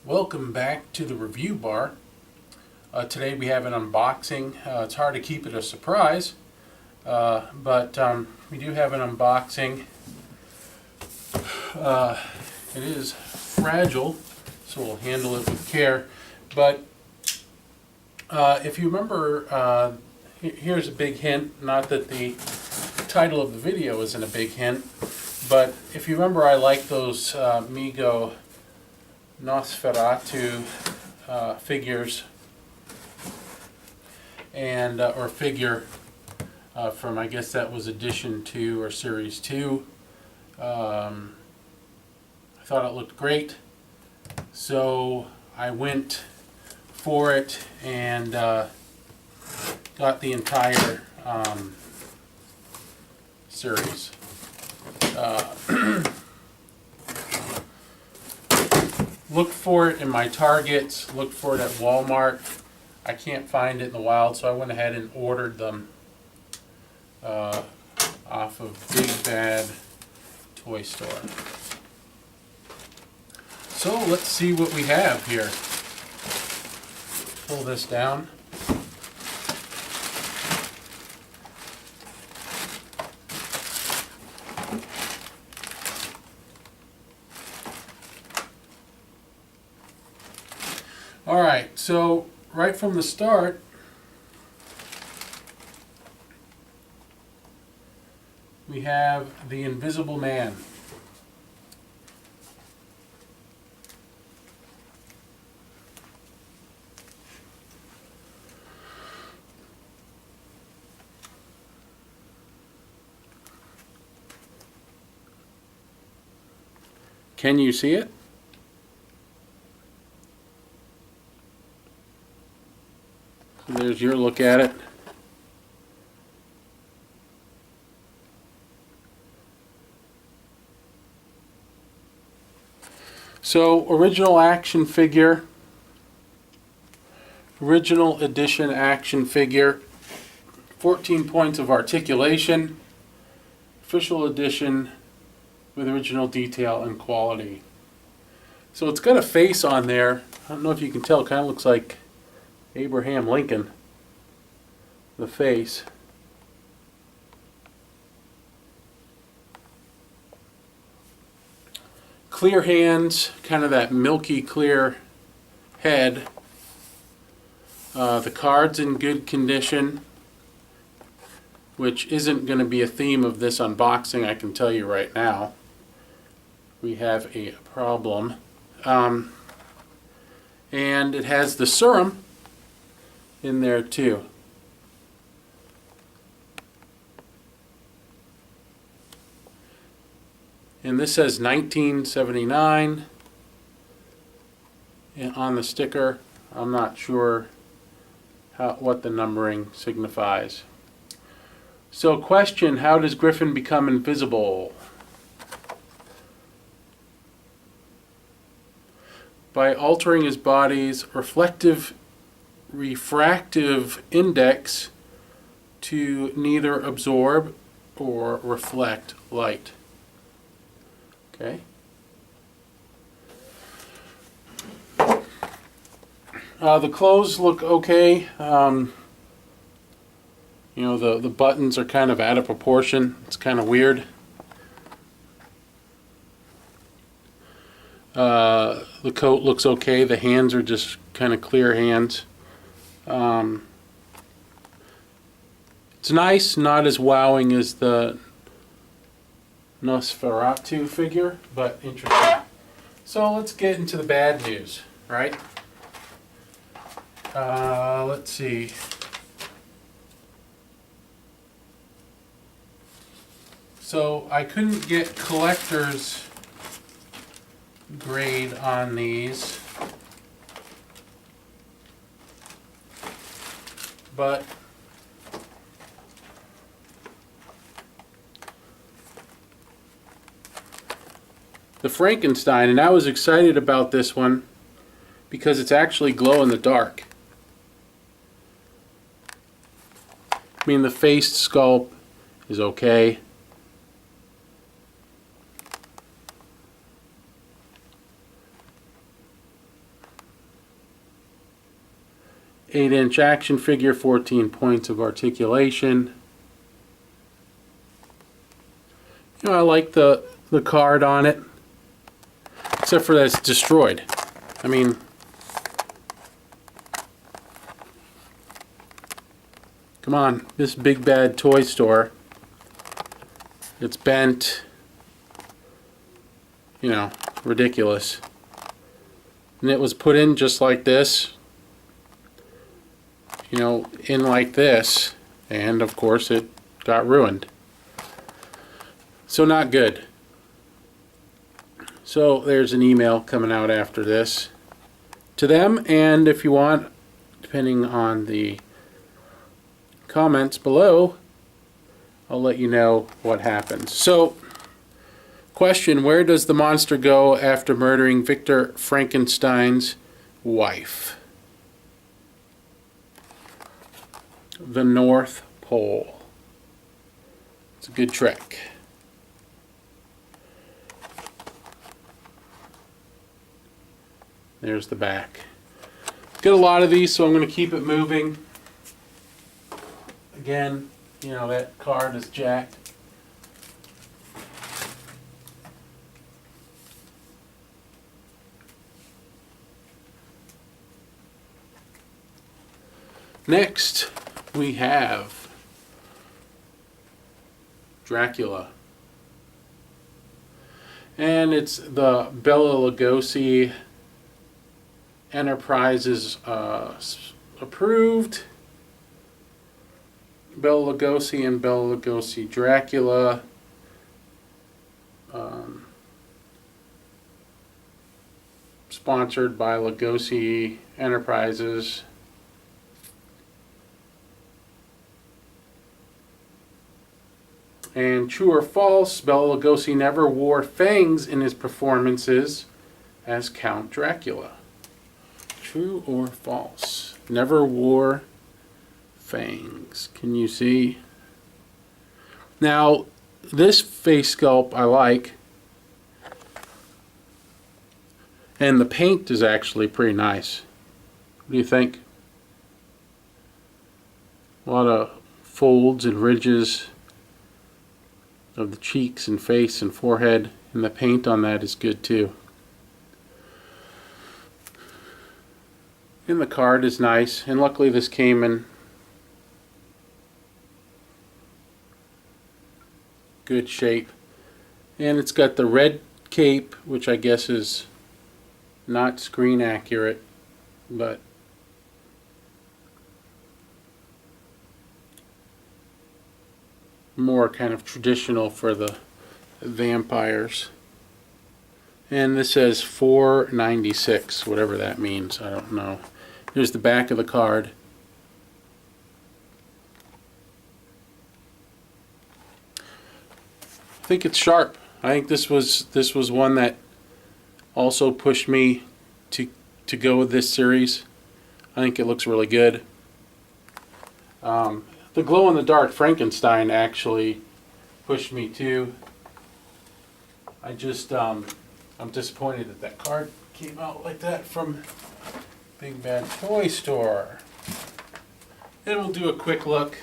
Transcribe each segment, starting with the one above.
Welcome back to the review bar. Today we have an unboxing. It's hard to keep it a surprise, but we do have an unboxing. It is fragile, so we'll handle it with care. But if you remember, here's a big hint, not that the title of the video isn't a big hint, but if you remember, I like those Mego Nosferatu figures and or figure from, I guess that was edition 2 or series 2. I thought it looked great, so I went for it and got the entire series. Looked for it in my Targets, looked for it at Walmart. I can't find it in the wild, so I went ahead and ordered them off of Big Bad Toy Store. So let's see what we have here. Pull this down. Alright, so right from the start, we have the Invisible Man. Can you see it? There's your look at it. So, original action figure, original edition action figure, 14 points of articulation, official edition with original detail and quality. So it's got a face on there. I don't know if you can tell, it kind of looks like Abraham Lincoln, the face. Clear hands, kind of that milky clear head. The card's in good condition, which isn't going to be a theme of this unboxing, I can tell you right now. We have a problem. And it has the serum in there too. And this says 1979 on the sticker. I'm not sure what the numbering signifies. So question, how does Griffin become invisible? By altering his body's refractive index to neither absorb or reflect light. Okay. The clothes look okay. You know, the buttons are kind of out of proportion. It's kind of weird. The coat looks okay. The hands are just kind of clear hands. It's nice, not as wowing as the Nosferatu figure, but interesting. So let's get into the bad news, right? Let's see. So I couldn't get collector's grade on these, but the Frankenstein, and I was excited about this one because it's actually glow in the dark. I mean, the face sculpt is okay. 8-inch action figure, 14 points of articulation. You know, I like the card on it, except for that it's destroyed. I mean, come on, this big bad toy store. It's bent. You know, ridiculous. And it was put in just like this. You know, in like this. And of course it got ruined. So not good. So there's an email coming out after this to them, and if you want, depending on the comments below, I'll let you know what happens. So, question, where does the monster go after murdering Victor Frankenstein's wife? The North Pole. It's a good trick. There's the back. Get a lot of these, so I'm going to keep it moving. Again, you know, that card is jacked. Next, we have Dracula. And it's the Bela Lugosi Enterprises approved. Bela Lugosi and Bela Lugosi Dracula. Sponsored by Lugosi Enterprises. And true or false, Bela Lugosi never wore fangs in his performances as Count Dracula. True or false? Never wore fangs. Can you see? Now, this face sculpt I like. And the paint is actually pretty nice. What do you think? A lot of folds and ridges of the cheeks and face and forehead, and the paint on that is good too. And the card is nice, and luckily this came in good shape. And it's got the red cape, which I guess is not screen accurate, but more kind of traditional for the vampires. And this says $4.96, whatever that means, I don't know. Here's the back of the card. I think it's sharp. I think this was one that also pushed me to go with this series. I think it looks really good. The glow-in-the-dark Frankenstein actually pushed me too. I'm disappointed that that card came out like that from Big Bad Toy Store. And we'll do a quick look.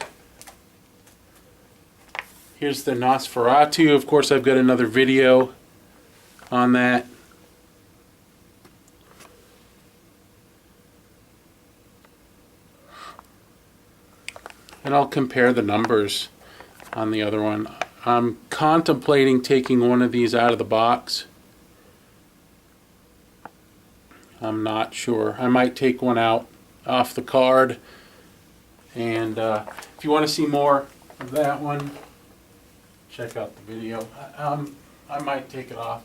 Here's the Nosferatu. Of course, I've got another video on that. And I'll compare the numbers on the other one. I'm contemplating taking one of these out of the box. I'm not sure. I might take one out off the card. And if you want to see more of that one, check out the video. I might take it off.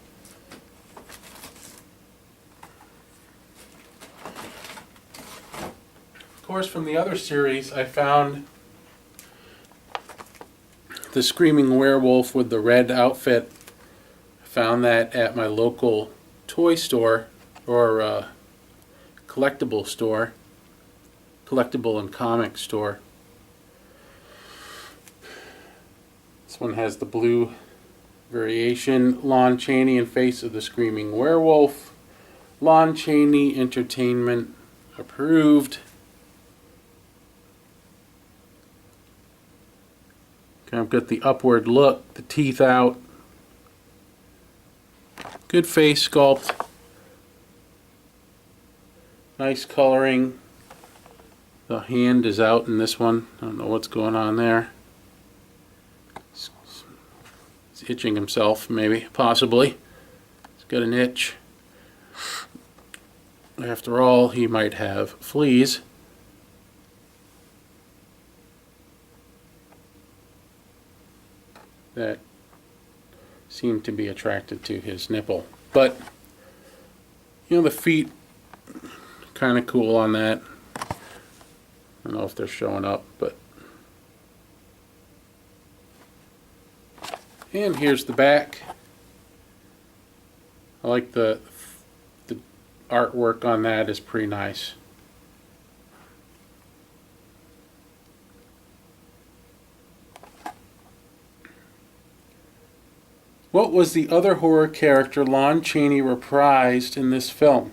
Of course, from the other series, I found the Screaming Werewolf with the red outfit. I found that at my local toy store or collectible store, collectible and comic store. This one has the blue variation, Lon Chaney in Face of the Screaming Werewolf. Lon Chaney Entertainment approved. I've got the upward look, the teeth out. Good face sculpt. Nice coloring. The hand is out in this one. I don't know what's going on there. He's itching himself, maybe, possibly. He's got an itch. After all, he might have fleas. That seem to be attracted to his nipple. But, you know, the feet, kind of cool on that. I don't know if they're showing up, but. And here's the back. I like the artwork on that is pretty nice. What was the other horror character Lon Chaney reprised in this film?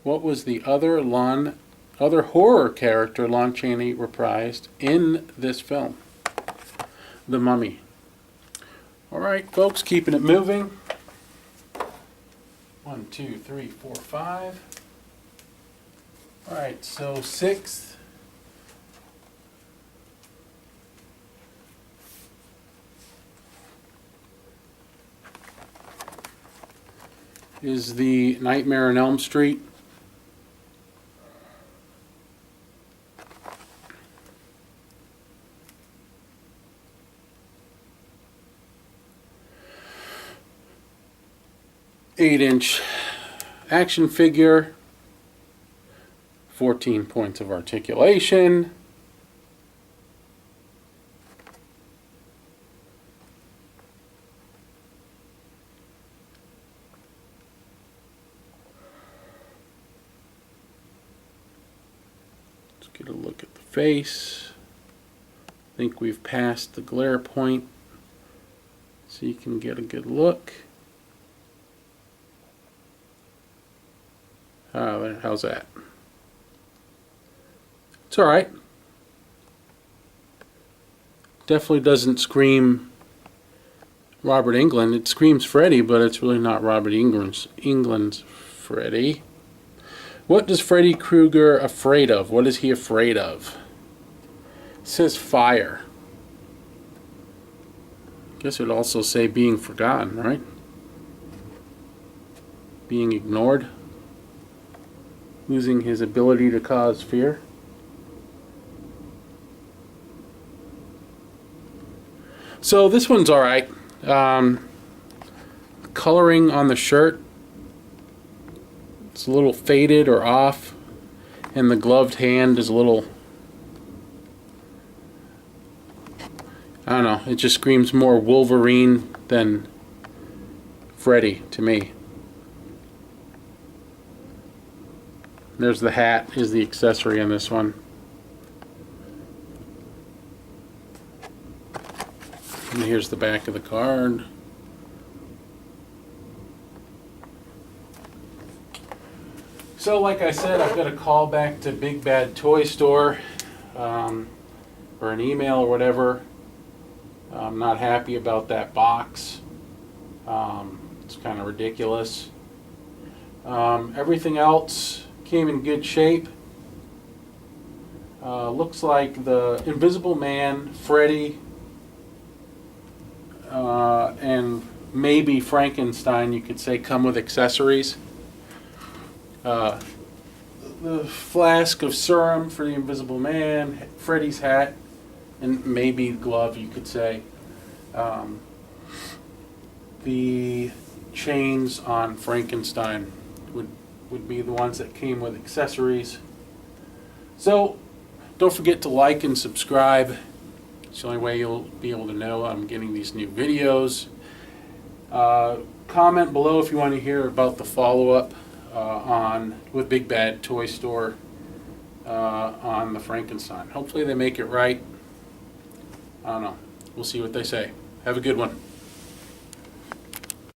What was the other horror character Lon Chaney reprised in this film? The Mummy. Alright, folks, keeping it moving. 1, 2, 3, 4, 5. Alright, so 6th. Is the Nightmare on Elm Street. Eight-inch action figure, 14 points of articulation. Let's get a look at the face. I think we've passed the glare point, so you can get a good look. How's that? It's alright. Definitely doesn't scream Robert Englund. It screams Freddy, but it's really not Robert Englund's Freddy. What does Freddy Krueger afraid of? What is he afraid of? It says fire. I guess it would also say being forgotten, right? Being ignored. Losing his ability to cause fear. So this one's alright. Coloring on the shirt, it's a little faded or off, and the gloved hand is a little, I don't know, it just screams more Wolverine than Freddy to me. There's the hat, is the accessory on this one. And here's the back of the card. So like I said, I've got a call back to Big Bad Toy Store, or an email or whatever. I'm not happy about that box. It's kind of ridiculous. Everything else came in good shape. Looks like the Invisible Man, Freddy, and maybe Frankenstein, you could say, come with accessories. The flask of serum for the Invisible Man, Freddy's hat, and maybe glove, you could say. The chains on Frankenstein would be the ones that came with accessories. So don't forget to like and subscribe. It's the only way you'll be able to know I'm getting these new videos. Comment below if you want to hear about the follow-up with Big Bad Toy Store on the Frankenstein. Hopefully they make it right. I don't know. We'll see what they say. Have a good one.